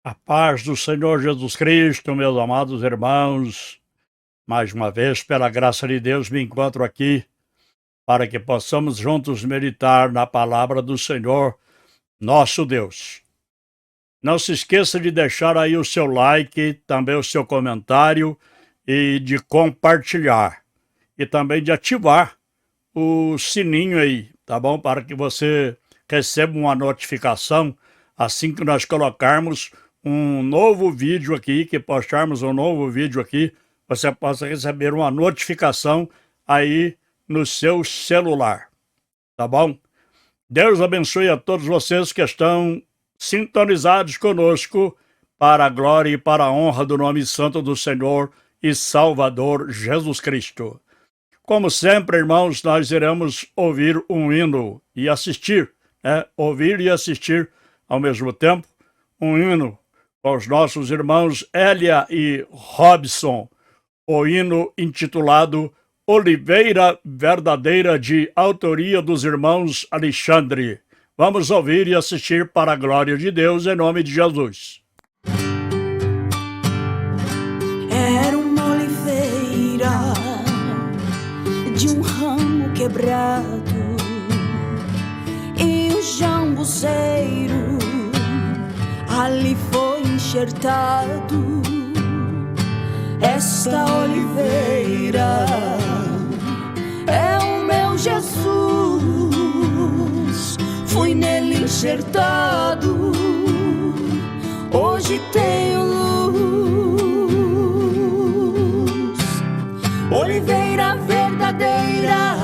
A paz do Senhor Jesus Cristo, meus amados irmãos, mais uma vez, pela graça de Deus, me encontro aqui para que possamos juntos meditar na palavra do Senhor, nosso Deus. Não se esqueça de deixar aí o seu like, também o seu comentário e de compartilhar. E também de ativar o sininho aí, tá bom? Para que você receba uma notificação assim que nós colocarmos um novo vídeo aqui, que postarmos um novo vídeo aqui, você possa receber uma notificação aí no seu celular, tá bom? Deus abençoe a todos vocês que estão sintonizados conosco para a glória e para a honra do nome santo do Senhor e Salvador Jesus Cristo. Como sempre, irmãos, nós iremos ouvir um hino e assistir, ouvir e assistir ao mesmo tempo, um hino com os nossos irmãos Elia e Robson, o hino intitulado Oliveira Verdadeira, de autoria dos irmãos Alexandre. Vamos ouvir e assistir para a glória de Deus, em nome de Jesus. Era uma oliveira de um ramo quebrado, e o jambuzeiro ali foi enxertado. Esta oliveira é o meu Jesus, fui nele enxertado, hoje tenho luz. Oliveira verdadeira,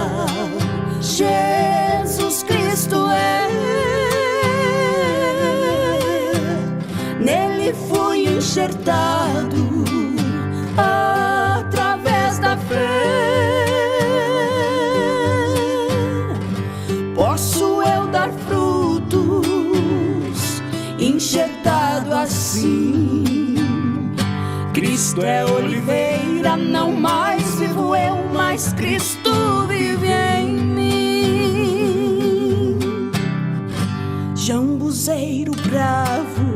Jesus Cristo é. Nele fui enxertado através da fé. Posso eu dar frutos enxertado assim? Cristo é oliveira, não mais vivo eu, mas Cristo vive em mim. Jambuzeiro bravo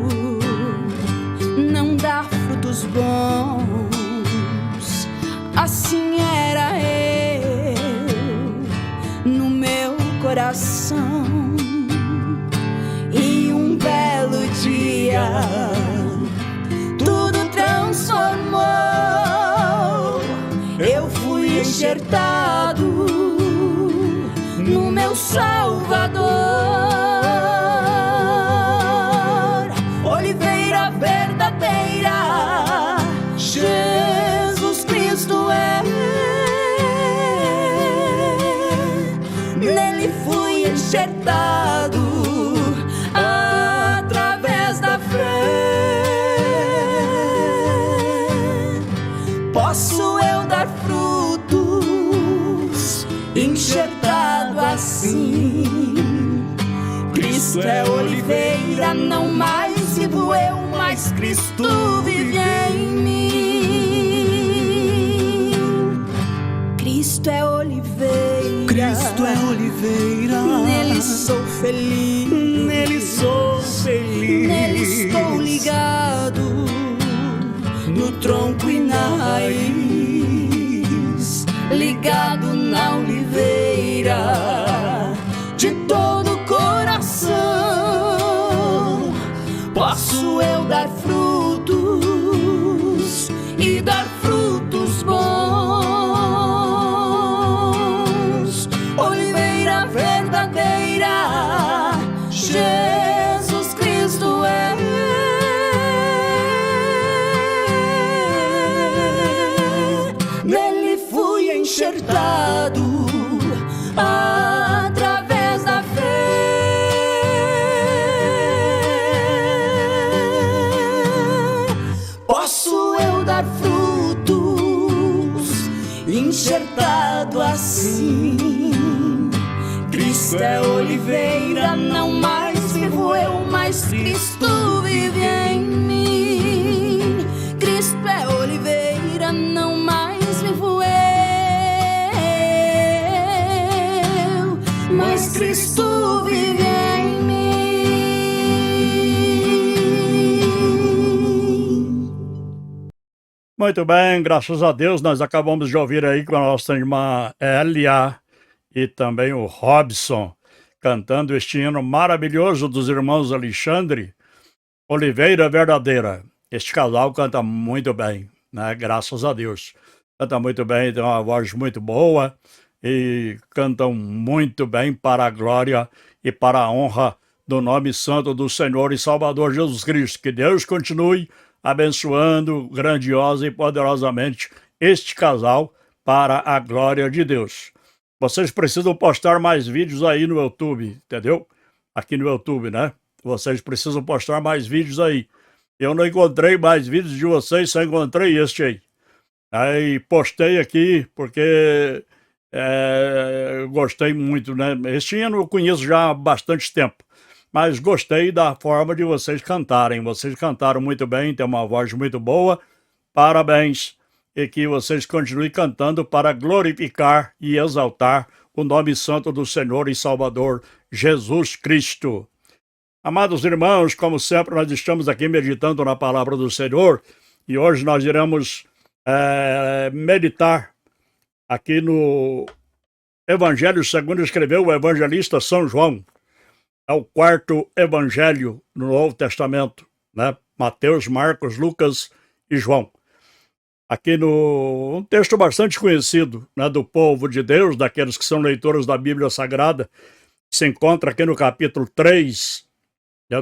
não dá frutos bons, assim era eu no meu coração. E um belo dia tudo transformou, eu fui enxertado no meu Salvador. Oliveira verdadeira, Jesus Cristo é. Nele fui enxertado através da fé. Posso eu dar frutos enxertado assim? Cristo é oliveira, não mais vivo eu, mas Cristo vive em mim. Cristo é oliveira, Cristo é oliveira, nele sou feliz, nele sou feliz, nele estou ligado, no tronco e na raiz, ligado na oliveira, de todo o coração. Posso eu dar frutos e dar frutos bons. Oliveira verdadeira, Jesus Cristo é. Nele fui enxertado através da fé. Posso eu dar frutos enxertado assim? Cristo é oliveira, não mais vivo eu, mas Cristo vive em mim. Cristo é oliveira, não mais vivo eu, mas Cristo vive em mim. Muito bem, graças a Deus, nós acabamos de ouvir aí com a nossa irmã Elia e também o Robson, cantando este hino maravilhoso dos irmãos Alexandre Oliveira Verdadeira. Este casal canta muito bem, né? Graças a Deus. Canta muito bem, tem uma voz muito boa e cantam muito bem para a glória e para a honra do nome santo do Senhor e Salvador Jesus Cristo. Que Deus continue abençoando grandiosa e poderosamente este casal para a glória de Deus. Vocês precisam postar mais vídeos aí no YouTube, entendeu? Aqui no YouTube, né? Vocês precisam postar mais vídeos aí. Eu não encontrei mais vídeos de vocês, só encontrei este aí. Aí postei aqui porque eu gostei muito, né? Este ano eu conheço já há bastante tempo, mas gostei da forma de vocês cantarem. Vocês cantaram muito bem, tem uma voz muito boa. Parabéns! E que vocês continuem cantando para glorificar e exaltar o nome santo do Senhor e Salvador Jesus Cristo. Amados irmãos, como sempre, nós estamos aqui meditando na palavra do Senhor e hoje nós iremos meditar aqui no Evangelho segundo escreveu o evangelista São João. É o quarto evangelho no Novo Testamento, né? Mateus, Marcos, Lucas e João. Aqui um texto bastante conhecido, né, do povo de Deus, daqueles que são leitores da Bíblia Sagrada, se encontra aqui no capítulo 3,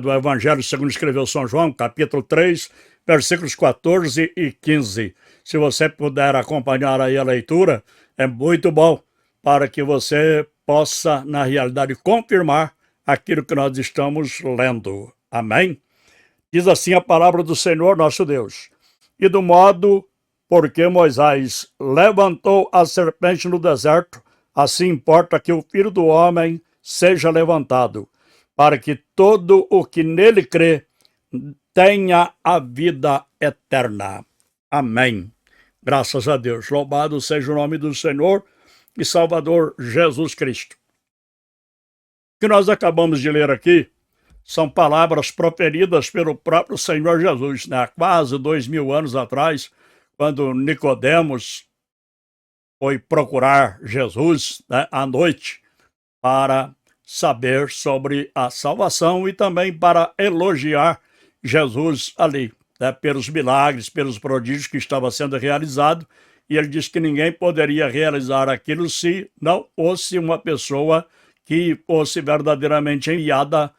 do Evangelho segundo escreveu São João, capítulo 3, versículos 14 e 15. Se você puder acompanhar aí a leitura, é muito bom para que você possa, na realidade, confirmar aquilo que nós estamos lendo. Amém? Diz assim a palavra do Senhor nosso Deus. E do modo porque Moisés levantou a serpente no deserto, assim importa que o Filho do Homem seja levantado, para que todo o que nele crê tenha a vida eterna. Amém. Graças a Deus. Louvado seja o nome do Senhor e Salvador Jesus Cristo. O que nós acabamos de ler aqui são palavras proferidas pelo próprio Senhor Jesus, né? Há quase 2000 anos atrás, quando Nicodemos foi procurar Jesus, né, à noite para saber sobre a salvação e também para elogiar Jesus ali, né, pelos milagres, pelos prodígios que estava sendo realizado, e ele disse que ninguém poderia realizar aquilo se não fosse uma pessoa que fosse verdadeiramente enviada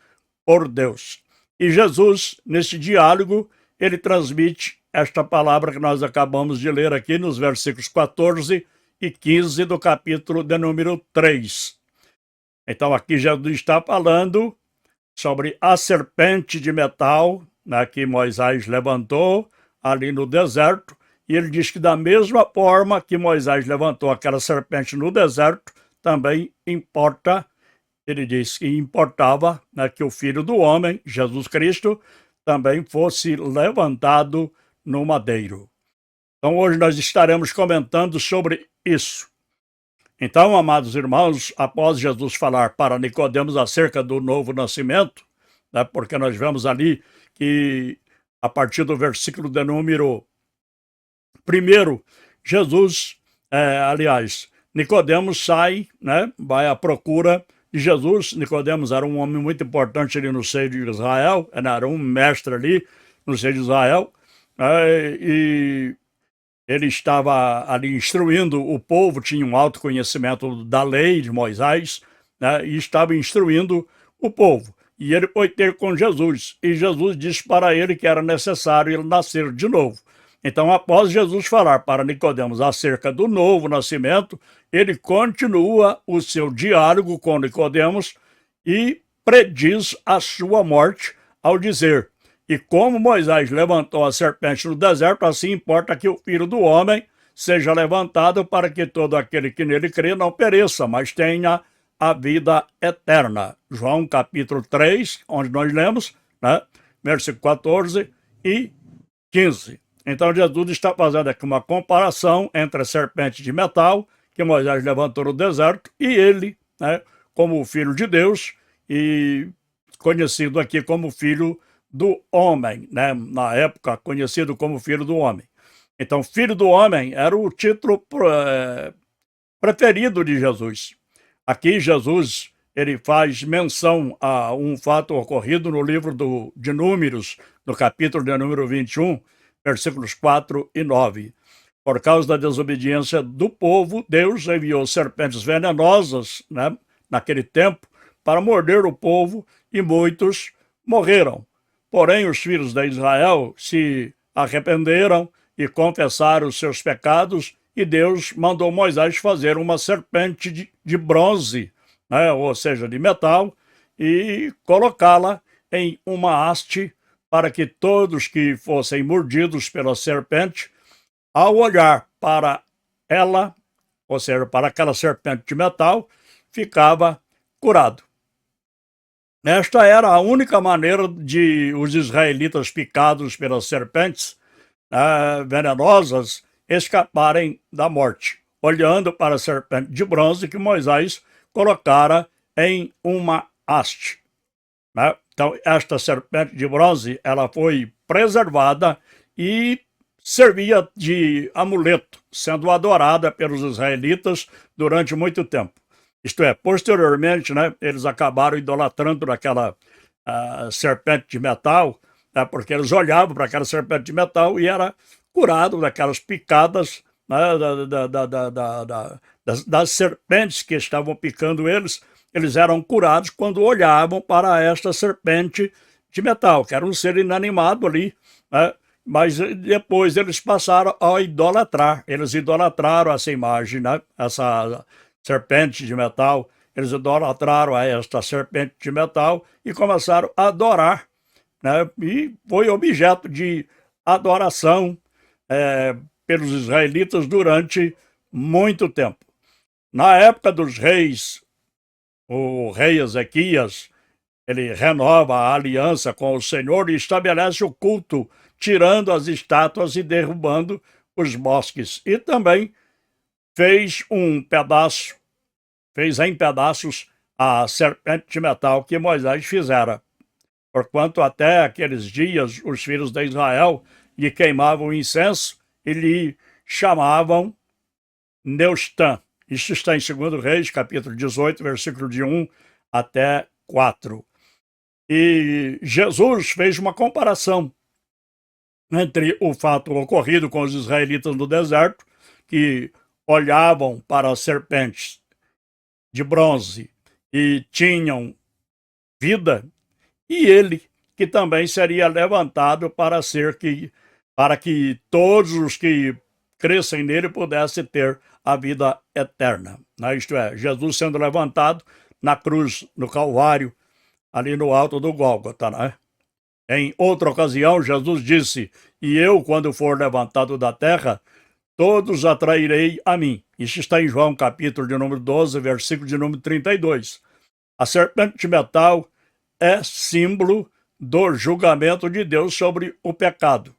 por Deus. E Jesus, nesse diálogo, ele transmite esta palavra que nós acabamos de ler aqui nos versículos 14 e 15 do capítulo de número 3. Então aqui Jesus está falando sobre a serpente de metal, né, que Moisés levantou ali no deserto, e ele diz que da mesma forma que Moisés levantou aquela serpente no deserto, também importa, ele diz que importava, né, que o Filho do Homem, Jesus Cristo, também fosse levantado no madeiro. Então hoje nós estaremos comentando sobre isso. Então, amados irmãos, após Jesus falar para Nicodemos acerca do novo nascimento, né, porque nós vemos ali que a partir do versículo de número 1, Jesus, Nicodemos sai, né, vai à procura de Jesus. Nicodemos era um homem muito importante ali no seio de Israel, era um mestre ali no seio de Israel, e ele estava ali instruindo o povo, tinha um alto conhecimento da lei de Moisés, né, e estava instruindo o povo. E ele foi ter com Jesus, e Jesus disse para ele que era necessário ele nascer de novo. Então, após Jesus falar para Nicodemos acerca do novo nascimento, ele continua o seu diálogo com Nicodemos e prediz a sua morte ao dizer: e como Moisés levantou a serpente no deserto, assim importa que o Filho do Homem seja levantado para que todo aquele que nele crê não pereça, mas tenha a vida eterna. João capítulo 3, onde nós lemos, né, versículo 14 e 15. Então Jesus está fazendo aqui uma comparação entre a serpente de metal que Moisés levantou no deserto e ele, né, como o Filho de Deus e conhecido aqui como Filho do Homem, né, na época conhecido como Filho do Homem. Então, Filho do Homem era o título preferido de Jesus. Aqui Jesus ele faz menção a um fato ocorrido no livro de Números, no capítulo de número 21, versículos 4 e 9. Por causa da desobediência do povo, Deus enviou serpentes venenosas, né, naquele tempo, para morder o povo, e muitos morreram. Porém, os filhos de Israel se arrependeram e confessaram os seus pecados, e Deus mandou Moisés fazer uma serpente de bronze, né, ou seja, de metal, e colocá-la em uma haste para que todos que fossem mordidos pela serpente, ao olhar para ela, ou seja, para aquela serpente de metal, ficava curado. Esta era a única maneira de os israelitas picados pelas serpentes venenosas escaparem da morte, olhando para a serpente de bronze que Moisés colocara em uma haste. Né? Então, esta serpente de bronze ela foi preservada e servia de amuleto, sendo adorada pelos israelitas durante muito tempo. Isto é, posteriormente, né, eles acabaram idolatrando aquela serpente de metal, né, porque eles olhavam para aquela serpente de metal e era curado daquelas picadas, né, das serpentes que estavam picando eles. Eles eram curados quando olhavam para esta serpente de metal, que era um ser inanimado ali, né? Mas depois eles passaram a idolatrar. Eles idolatraram essa imagem, né? Essa serpente de metal. Eles idolatraram a esta serpente de metal e começaram a adorar, né? E foi objeto de adoração pelos israelitas durante muito tempo. Na época dos reis, o rei Ezequias, ele renova a aliança com o Senhor e estabelece o culto, tirando as estátuas e derrubando os bosques. E também fez em pedaços a serpente de metal que Moisés fizera. Porquanto até aqueles dias os filhos de Israel lhe queimavam incenso e lhe chamavam Neustã. Isso está em 2 Reis, capítulo 18, versículo de 1 até 4. E Jesus fez uma comparação entre o fato ocorrido com os israelitas no deserto, que olhavam para as serpentes de bronze e tinham vida, e ele, que também seria levantado para que todos os que crescem nele pudessem ter a vida eterna. Né? Isto é, Jesus sendo levantado na cruz, no Calvário, ali no alto do Gólgota, né? Em outra ocasião, Jesus disse: "E eu, quando for levantado da terra, todos atrairei a mim." Isso está em João, capítulo de número 12, versículo de número 32. A serpente de metal é símbolo do julgamento de Deus sobre o pecado.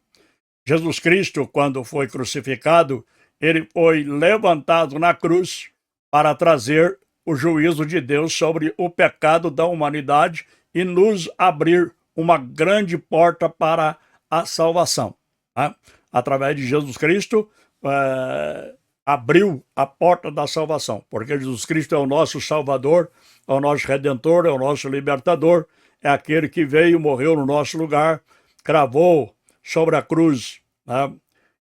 Jesus Cristo, quando foi crucificado, ele foi levantado na cruz para trazer o juízo de Deus sobre o pecado da humanidade e nos abrir uma grande porta para a salvação. Né? Através de Jesus Cristo, abriu a porta da salvação, porque Jesus Cristo é o nosso Salvador, é o nosso Redentor, é o nosso Libertador, é aquele que veio, morreu no nosso lugar, cravou sobre a cruz, né?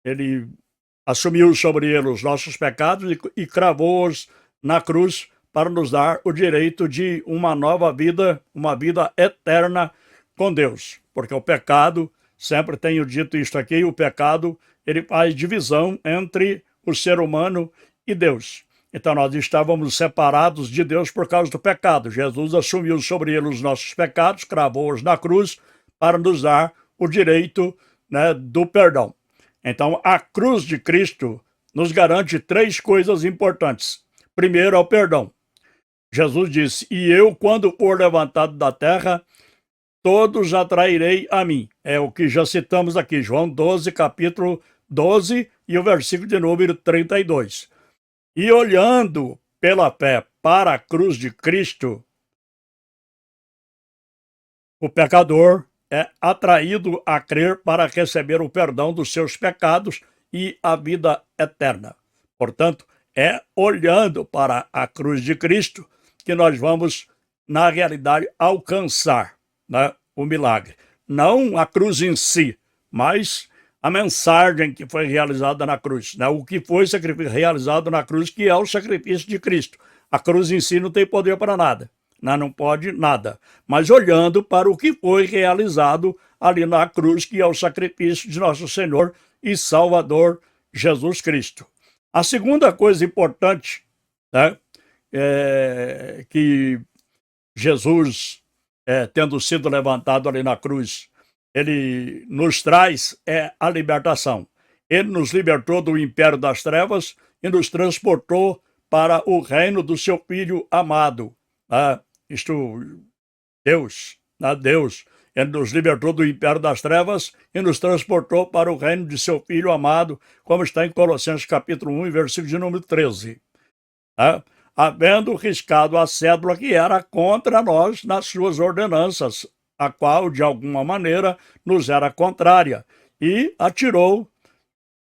Ele assumiu sobre ele os nossos pecados e cravou-os na cruz para nos dar o direito de uma nova vida, uma vida eterna com Deus. Porque o pecado, sempre tenho dito isto aqui, o pecado ele faz divisão entre o ser humano e Deus. Então nós estávamos separados de Deus por causa do pecado. Jesus assumiu sobre ele os nossos pecados, cravou-os na cruz para nos dar o direito, né, do perdão. Então a cruz de Cristo nos garante 3 coisas importantes. Primeiro é o perdão. Jesus disse: "E eu, quando for levantado da terra, todos atrairei a mim." É o que já citamos aqui, João 12, capítulo 12, e o versículo de número 32. E olhando pela fé para a cruz de Cristo, o pecador é atraído a crer para receber o perdão dos seus pecados e a vida eterna. Portanto, é olhando para a cruz de Cristo que nós vamos, na realidade, alcançar, né, o milagre. Não a cruz em si, mas a mensagem que foi realizada na cruz, né? O que foi realizado na cruz, que é o sacrifício de Cristo. A cruz em si não tem poder para nada, né? Não pode nada. Mas olhando para o que foi realizado ali na cruz, que é o sacrifício de nosso Senhor e Salvador Jesus Cristo. A segunda coisa importante, né, que Jesus, tendo sido levantado ali na cruz, ele nos traz a libertação. Ele nos libertou do império das trevas e nos transportou para o reino do seu Filho amado. Deus, Deus. Ele nos libertou do império das trevas e nos transportou para o reino de seu Filho amado, como está em Colossenses capítulo 1, versículo de número 13. Havendo riscado a cédula que era contra nós nas suas ordenanças, a qual, de alguma maneira, nos era contrária, e atirou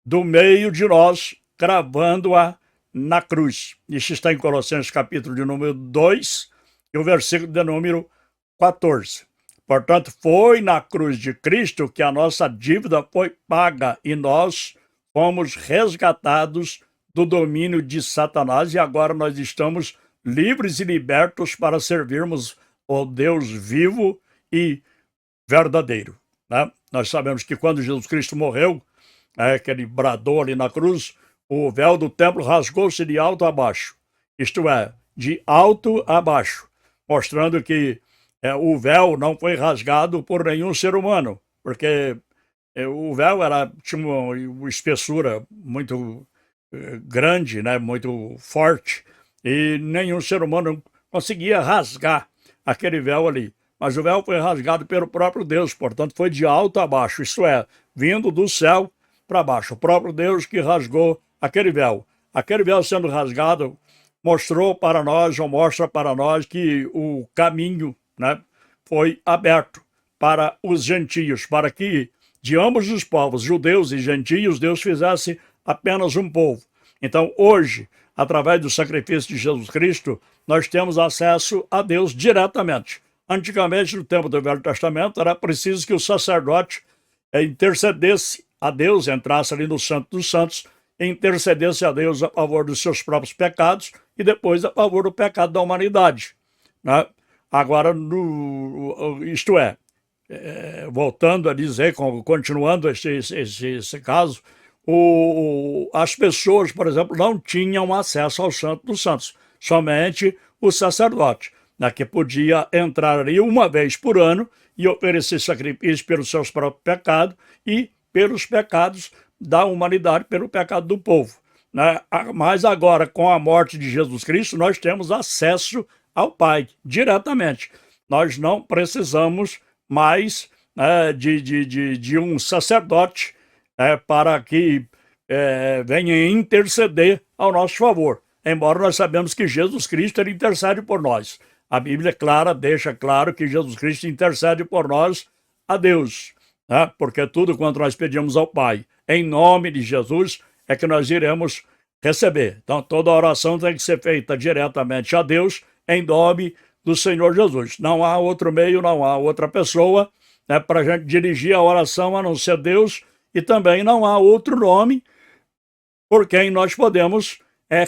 do meio de nós, cravando-a na cruz. Isso está em Colossenses capítulo de número 2, e o versículo de número 14. Portanto, foi na cruz de Cristo que a nossa dívida foi paga e nós fomos resgatados do domínio de Satanás e agora nós estamos livres e libertos para servirmos o Deus vivo e verdadeiro, né? Nós sabemos que quando Jesus Cristo morreu, que ele bradou ali na cruz, o véu do templo rasgou-se de alto a baixo, isto é, de alto a baixo, mostrando que o véu não foi rasgado por nenhum ser humano, porque o véu tinha uma espessura muito grande, né, muito forte, e nenhum ser humano conseguia rasgar aquele véu ali. Mas o véu foi rasgado pelo próprio Deus, portanto foi de alto a baixo, isto é, vindo do céu para baixo. O próprio Deus que rasgou aquele véu. Aquele véu sendo rasgado mostrou para nós, ou mostra para nós, que o caminho, né, foi aberto para os gentios, para que de ambos os povos, judeus e gentios, Deus fizesse apenas um povo. Então, hoje, através do sacrifício de Jesus Cristo, nós temos acesso a Deus diretamente. Antigamente, no tempo do Velho Testamento, era preciso que o sacerdote intercedesse a Deus, entrasse ali no Santo dos Santos, e intercedesse a Deus a favor dos seus próprios pecados e depois a favor do pecado da humanidade, né? Agora, isto é, voltando a dizer, continuando esse caso, as pessoas, por exemplo, não tinham acesso ao Santo dos Santos, somente o sacerdote, né, que podia entrar ali uma vez por ano e oferecer sacrifício pelos seus próprios pecados e pelos pecados da humanidade, pelo pecado do povo, né? Mas agora, com a morte de Jesus Cristo, nós temos acesso ao Pai diretamente. Nós não precisamos mais de um sacerdote para que venha interceder ao nosso favor, embora nós sabemos que Jesus Cristo ele intercede por nós. A Bíblia deixa claro que Jesus Cristo intercede por nós a Deus, né? Porque tudo quanto nós pedimos ao Pai, em nome de Jesus, é que nós iremos receber. Então, toda oração tem que ser feita diretamente a Deus, em nome do Senhor Jesus. Não há outro meio, não há outra pessoa, né, para a gente dirigir a oração a não ser Deus, e também não há outro nome por quem nós podemos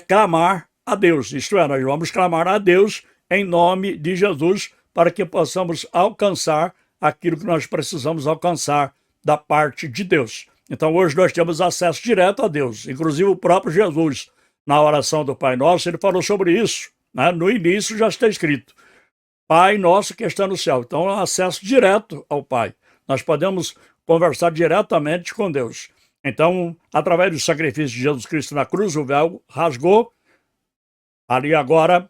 clamar a Deus. Isto é, nós vamos clamar a Deus em nome de Jesus para que possamos alcançar aquilo que nós precisamos alcançar da parte de Deus. Então hoje nós temos acesso direto a Deus, inclusive o próprio Jesus, na oração do Pai Nosso, ele falou sobre isso, né? No início já está escrito, Pai Nosso que está no céu. Então é acesso direto ao Pai. Nós podemos conversar diretamente com Deus. Então, através do sacrifício de Jesus Cristo na cruz, o véu rasgou, ali agora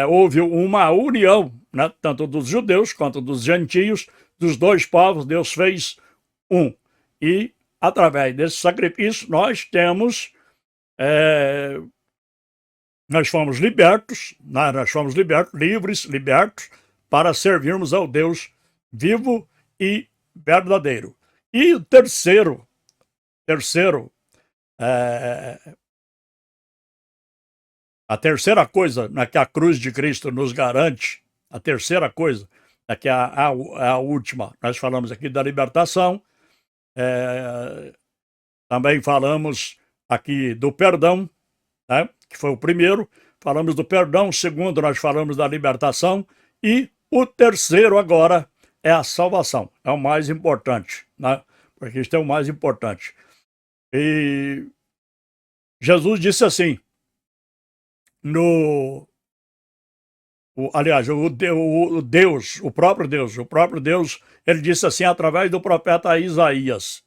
houve uma união, né? Tanto dos judeus quanto dos gentios, dos dois povos, Deus fez um. E através desse sacrifício, nós fomos libertos, livres, libertos, para servirmos ao Deus vivo e verdadeiro. E o terceiro A terceira coisa, né, que a cruz de Cristo nos garante, a terceira coisa, é que a última, nós falamos aqui da libertação, também falamos aqui do perdão, né, que foi o primeiro, falamos do perdão, o segundo nós falamos da libertação, e o terceiro agora é a salvação, é o mais importante, né, porque isso é o mais importante. E Jesus disse assim, aliás, o próprio Deus, ele disse assim através do profeta Isaías: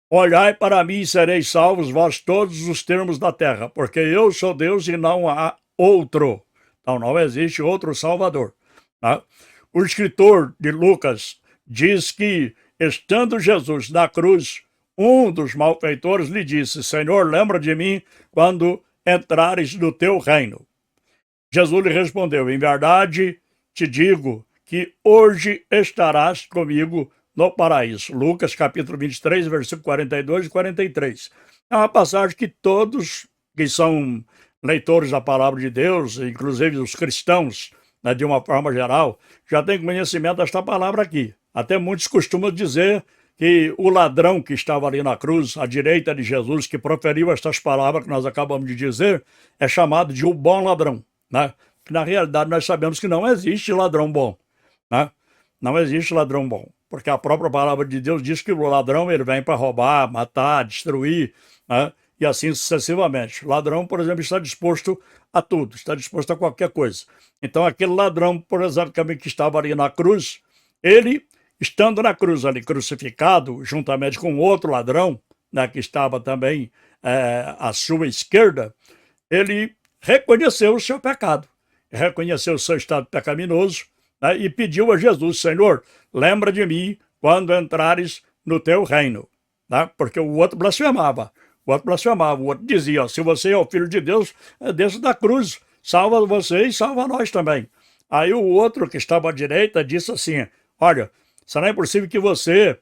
olhai para mim e sereis salvos, vós todos os termos da terra, porque eu sou Deus e não há outro. Então não existe outro Salvador. Tá? O escritor de Lucas diz que, estando Jesus na cruz, um dos malfeitores lhe disse: Senhor, lembra de mim quando entrares no teu reino. Jesus lhe respondeu: em verdade te digo que hoje estarás comigo no paraíso. Lucas capítulo 23, versículo 42 e 43. É uma passagem que todos que são leitores da palavra de Deus, inclusive os cristãos, né, de uma forma geral, já têm conhecimento desta palavra aqui. Até muitos costumam dizer que o ladrão que estava ali na cruz, à direita de Jesus, que proferiu estas palavras que nós acabamos de dizer, é chamado de o bom ladrão. Né? Na realidade, nós sabemos que não existe ladrão bom. Né? Não existe ladrão bom. Porque a própria palavra de Deus diz que o ladrão ele vem para roubar, matar, destruir, né? E assim sucessivamente. O ladrão, por exemplo, está disposto a tudo, está disposto a qualquer coisa. Então, aquele ladrão, por exemplo, que estava ali na cruz, ele, estando na cruz ali crucificado, juntamente com outro ladrão, né, que estava também à sua esquerda, ele reconheceu o seu pecado, reconheceu o seu estado pecaminoso, né, e pediu a Jesus: Senhor, lembra de mim quando entrares no teu reino. Né? Porque o outro blasfemava. O outro dizia: se você é o filho de Deus, desça da cruz, salva você e salva nós também. Aí o outro que estava à direita disse assim: olha, será impossível que você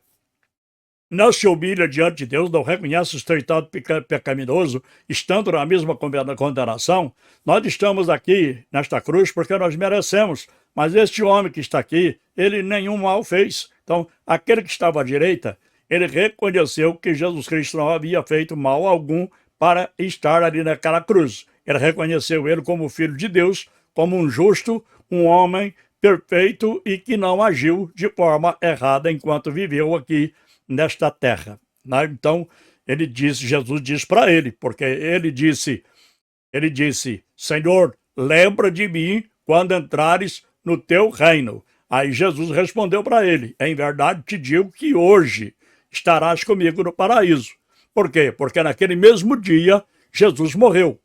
não se humilha diante de Deus, não reconhece o seu estado pecaminoso, estando na mesma condenação? Nós estamos aqui nesta cruz porque nós merecemos, mas este homem que está aqui, ele nenhum mal fez. Então, aquele que estava à direita, ele reconheceu que Jesus Cristo não havia feito mal algum para estar ali naquela cruz. Ele reconheceu ele como filho de Deus, como um justo, um homem perfeito e que não agiu de forma errada enquanto viveu aqui nesta terra. Né? Então, Jesus disse para ele, porque ele disse, Senhor, lembra de mim quando entrares no teu reino. Aí Jesus respondeu para ele: em verdade te digo que hoje estarás comigo no paraíso. Por quê? Porque naquele mesmo dia Jesus morreu.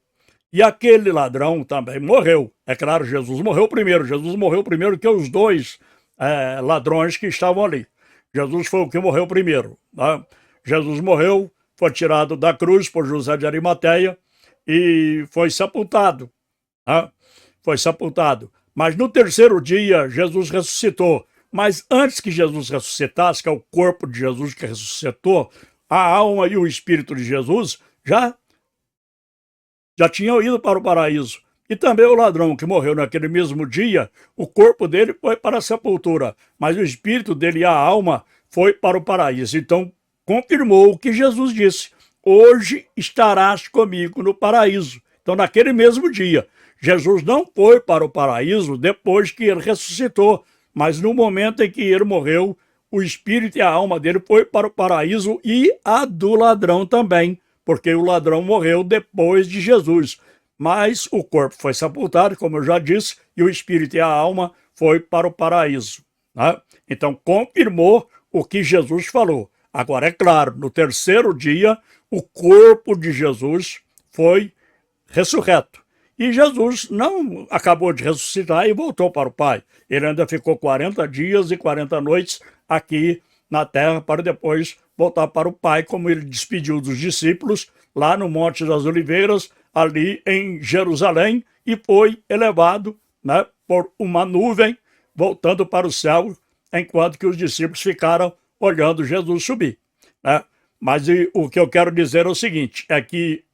E aquele ladrão também morreu. É claro, Jesus morreu primeiro que os dois ladrões que estavam ali. Jesus foi o que morreu primeiro. Né? Jesus morreu, foi tirado da cruz por José de Arimateia e foi sepultado. Né? Foi sepultado. Mas no terceiro dia, Jesus ressuscitou. Mas antes que Jesus ressuscitasse, que é o corpo de Jesus que ressuscitou, a alma e o espírito de Jesus já tinham ido para o paraíso. E também o ladrão que morreu naquele mesmo dia, o corpo dele foi para a sepultura, mas o espírito dele e a alma foi para o paraíso. Então, confirmou o que Jesus disse: hoje estarás comigo no paraíso. Então, naquele mesmo dia, Jesus não foi para o paraíso depois que ele ressuscitou, mas no momento em que ele morreu, o espírito e a alma dele foi para o paraíso e a do ladrão também, porque o ladrão morreu depois de Jesus. Mas o corpo foi sepultado, como eu já disse, e o espírito e a alma foi para o paraíso. Né? Então, confirmou o que Jesus falou. Agora, é claro, no terceiro dia, o corpo de Jesus foi ressurreto. E Jesus não acabou de ressuscitar e voltou para o Pai. Ele ainda ficou 40 dias e 40 noites aqui na terra para depois voltar para o Pai, como ele despediu dos discípulos lá no Monte das Oliveiras, ali em Jerusalém, e foi elevado, né, por uma nuvem, voltando para o céu, enquanto que os discípulos ficaram olhando Jesus subir. Né? Mas o que eu quero dizer é o seguinte, é que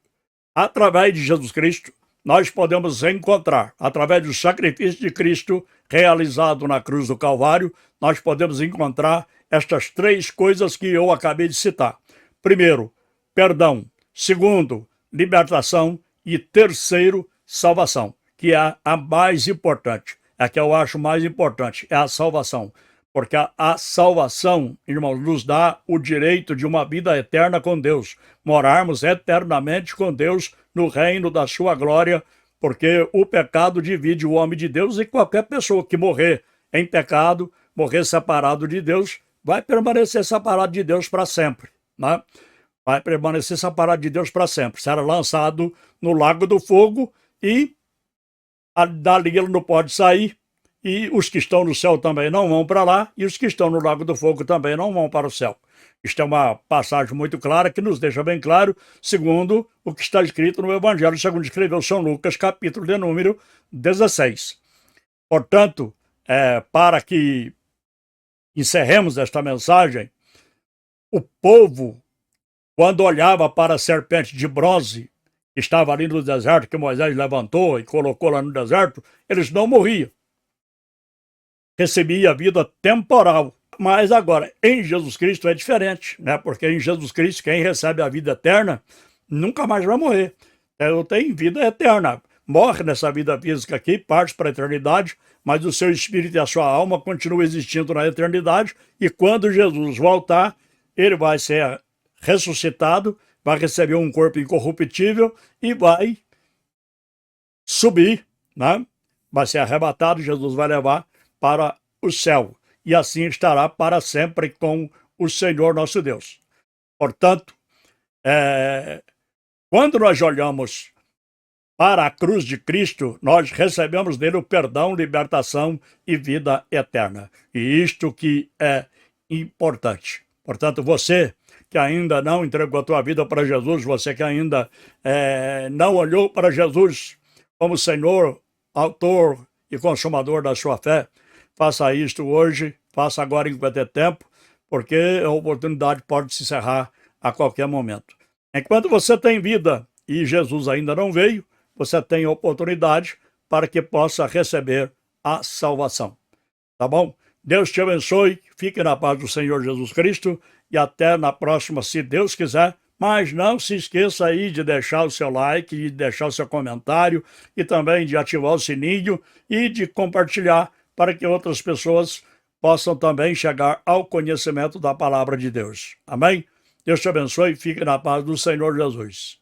através de Jesus Cristo, nós podemos encontrar, através do sacrifício de Cristo realizado na cruz do Calvário, nós podemos encontrar estas três coisas que eu acabei de citar. Primeiro, perdão. Segundo, libertação. E terceiro, salvação, que é a mais importante, é a que eu acho mais importante, é a salvação. Porque a salvação, irmãos, nos dá o direito de uma vida eterna com Deus, morarmos eternamente com Deus no reino da sua glória, porque o pecado divide o homem de Deus e qualquer pessoa que morrer em pecado, morrer separado de Deus, vai permanecer separado de Deus para sempre, né? Vai permanecer separado de Deus para sempre. Será lançado no lago do fogo e dali ele não pode sair. E os que estão no céu também não vão para lá, e os que estão no lago do fogo também não vão para o céu. Isto é uma passagem muito clara que nos deixa bem claro, segundo o que está escrito no Evangelho, segundo escreveu São Lucas, capítulo de número 16. Portanto, para que encerremos esta mensagem, o povo, quando olhava para a serpente de bronze, que estava ali no deserto, que Moisés levantou e colocou lá no deserto, eles não morriam. Recebia a vida temporal. Mas agora, em Jesus Cristo é diferente, né? Porque em Jesus Cristo, quem recebe a vida eterna, nunca mais vai morrer. Eu tenho vida eterna. Morre nessa vida física aqui, parte para a eternidade, mas o seu espírito e a sua alma continuam existindo na eternidade, e quando Jesus voltar, ele vai ser ressuscitado, vai receber um corpo incorruptível e vai subir, né? Vai ser arrebatado, Jesus vai levar para o céu, e assim estará para sempre com o Senhor nosso Deus. Portanto, quando nós olhamos para a cruz de Cristo, nós recebemos dele o perdão, libertação e vida eterna. E isto que é importante. Portanto, você que ainda não entregou a tua vida para Jesus, você que ainda não olhou para Jesus como Senhor, autor e consumador da sua fé, faça isto hoje, faça agora enquanto é tempo, porque a oportunidade pode se encerrar a qualquer momento. Enquanto você tem vida e Jesus ainda não veio, você tem oportunidade para que possa receber a salvação. Tá bom? Deus te abençoe, fique na paz do Senhor Jesus Cristo e até na próxima, se Deus quiser. Mas não se esqueça aí de deixar o seu like, de deixar o seu comentário e também de ativar o sininho e de compartilhar para que outras pessoas possam também chegar ao conhecimento da palavra de Deus. Amém? Deus te abençoe e fique na paz do Senhor Jesus.